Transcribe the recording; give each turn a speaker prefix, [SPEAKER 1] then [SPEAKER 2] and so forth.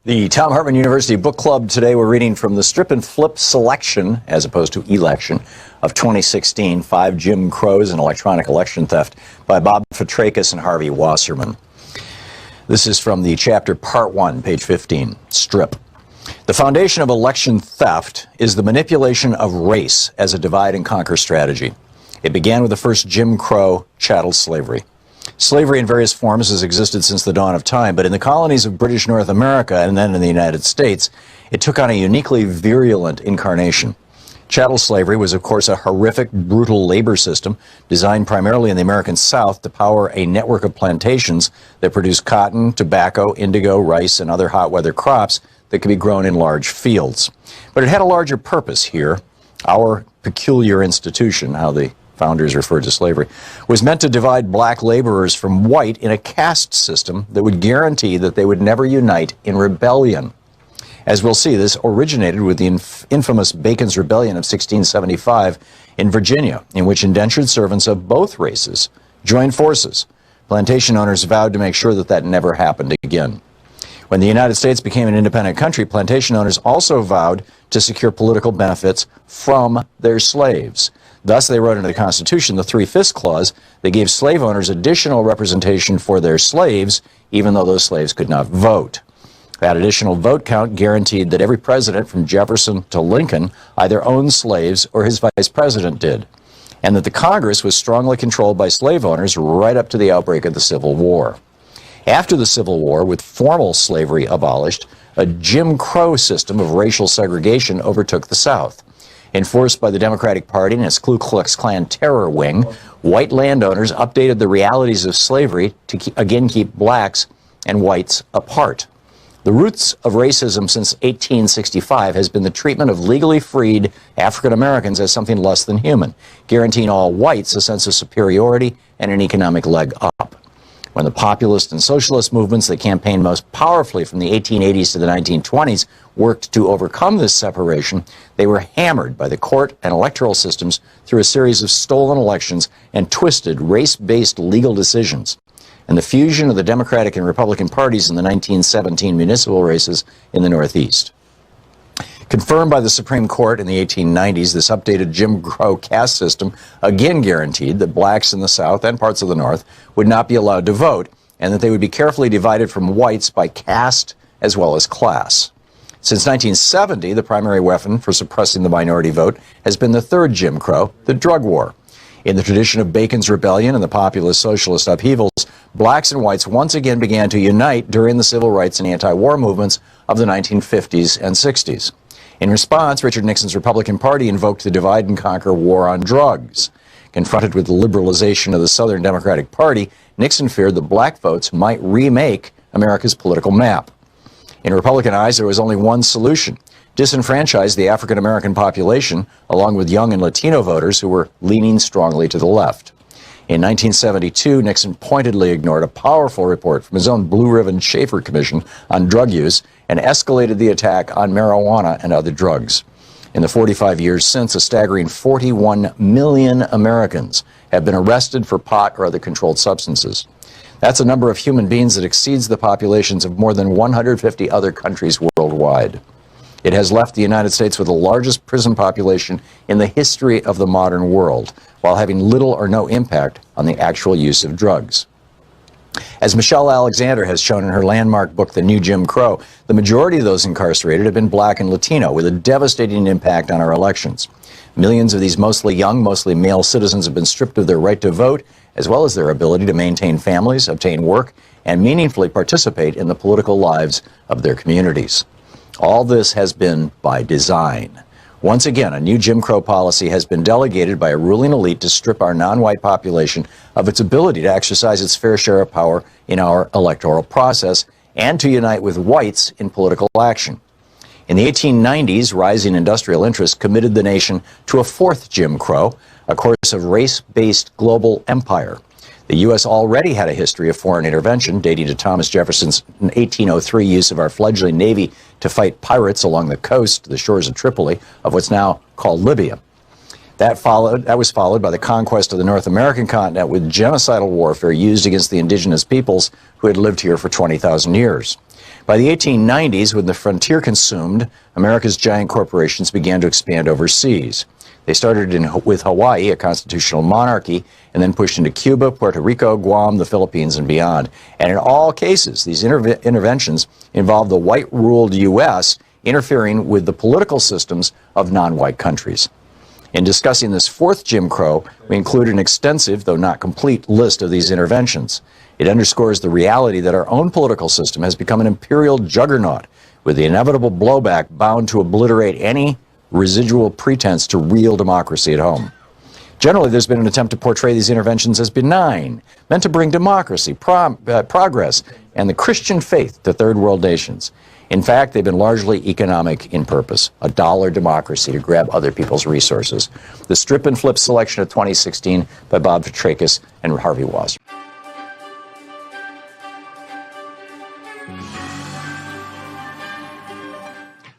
[SPEAKER 1] The Thom Hartmann University Book Club today, we're reading from the Strip and Flip selection, as opposed to election, of 2016, 5 Jim Crows and Electronic Election Theft by Bob Fitrakis and Harvey Wasserman. This is from the chapter Part 1, page 15, Strip. The foundation of election theft is the manipulation of race as a divide and conquer strategy. It began with the first Jim Crow chattel slavery. Slavery in various forms has existed since the dawn of time, but in the colonies of British North America and then in the United States, it took on a uniquely virulent incarnation. Chattel slavery was, of course, a horrific, brutal labor system designed primarily in the American South to power a network of plantations that produced cotton, tobacco, indigo, rice, and other hot weather crops that could be grown in large fields. But it had a larger purpose here. Our peculiar institution, how the founders referred to slavery, was meant to divide black laborers from white in a caste system that would guarantee that they would never unite in rebellion. As we'll see, this originated with the infamous Bacon's Rebellion of 1675 in Virginia, in which indentured servants of both races joined forces. Plantation owners vowed to make sure that that never happened again. When the United States became an independent country, plantation owners also vowed to secure political benefits from their slaves. Thus, they wrote into the Constitution the 3/5 clause that gave slave owners additional representation for their slaves, even though those slaves could not vote. That additional vote count guaranteed that every president from Jefferson to Lincoln either owned slaves or his vice president did, and that the Congress was strongly controlled by slave owners right up to the outbreak of the Civil War. After the Civil War, with formal slavery abolished, a Jim Crow system of racial segregation overtook the South. Enforced by the Democratic Party and its Ku Klux Klan terror wing, white landowners updated the realities of slavery to again keep blacks and whites apart. The roots of racism since 1865 has been the treatment of legally freed African Americans as something less than human, guaranteeing all whites a sense of superiority and an economic leg up. When the populist and socialist movements that campaigned most powerfully from the 1880s to the 1920s worked to overcome this separation, they were hammered by the court and electoral systems through a series of stolen elections and twisted race-based legal decisions. And the fusion of the Democratic and Republican parties in the 1917 municipal races in the Northeast. Confirmed by the Supreme Court in the 1890s, this updated Jim Crow caste system again guaranteed that blacks in the South and parts of the North would not be allowed to vote, and that they would be carefully divided from whites by caste as well as class. Since 1970, the primary weapon for suppressing the minority vote has been the third Jim Crow, the drug war. In the tradition of Bacon's Rebellion and the populist socialist upheavals, blacks and whites once again began to unite during the civil rights and anti-war movements of the 1950s and 60s. In response, Richard Nixon's Republican Party invoked the divide and conquer war on drugs. Confronted with the liberalization of the Southern Democratic Party, Nixon feared that black votes might remake America's political map. In Republican eyes, there was only one solution: disenfranchise the African American population, along with young and Latino voters who were leaning strongly to the left. In 1972, Nixon pointedly ignored a powerful report from his own Blue Ribbon Schaefer Commission on drug use and escalated the attack on marijuana and other drugs. In the 45 years since, a staggering 41 million Americans have been arrested for pot or other controlled substances. That's a number of human beings that exceeds the populations of more than 150 other countries worldwide. It has left the United States with the largest prison population in the history of the modern world, while having little or no impact on the actual use of drugs. As Michelle Alexander has shown in her landmark book, The New Jim Crow, the majority of those incarcerated have been black and Latino, with a devastating impact on our elections. Millions of these mostly young, mostly male citizens have been stripped of their right to vote, as well as their ability to maintain families, obtain work, and meaningfully participate in the political lives of their communities. All this has been by design. Once again, a new Jim Crow policy has been delegated by a ruling elite to strip our non-white population of its ability to exercise its fair share of power in our electoral process and to unite with whites in political action. In the 1890s, rising industrial interests committed the nation to a fourth Jim Crow, a course of race-based global empire. The U.S. already had a history of foreign intervention, dating to Thomas Jefferson's 1803 use of our fledgling Navy to fight pirates along the coast, the shores of Tripoli, of what's now called Libya. That was followed by the conquest of the North American continent with genocidal warfare used against the indigenous peoples who had lived here for 20,000 years. By the 1890s, when the frontier consumed, America's giant corporations began to expand overseas. They started with Hawaii, a constitutional monarchy, and then pushed into Cuba, Puerto Rico, Guam, the Philippines, and beyond. And in all cases, these interventions involved the white-ruled U.S. interfering with the political systems of non-white countries. In discussing this fourth Jim Crow, we include an extensive, though not complete, list of these interventions. It underscores the reality that our own political system has become an imperial juggernaut, with the inevitable blowback bound to obliterate any residual pretense to real democracy at home. Generally, there's been an attempt to portray these interventions as benign, meant to bring democracy, progress, and the Christian faith to third world nations. In fact, they've been largely economic in purpose, a dollar democracy to grab other people's resources. The Strip and Flip selection of 2016 by Bob Petrakis and Harvey Wasserman.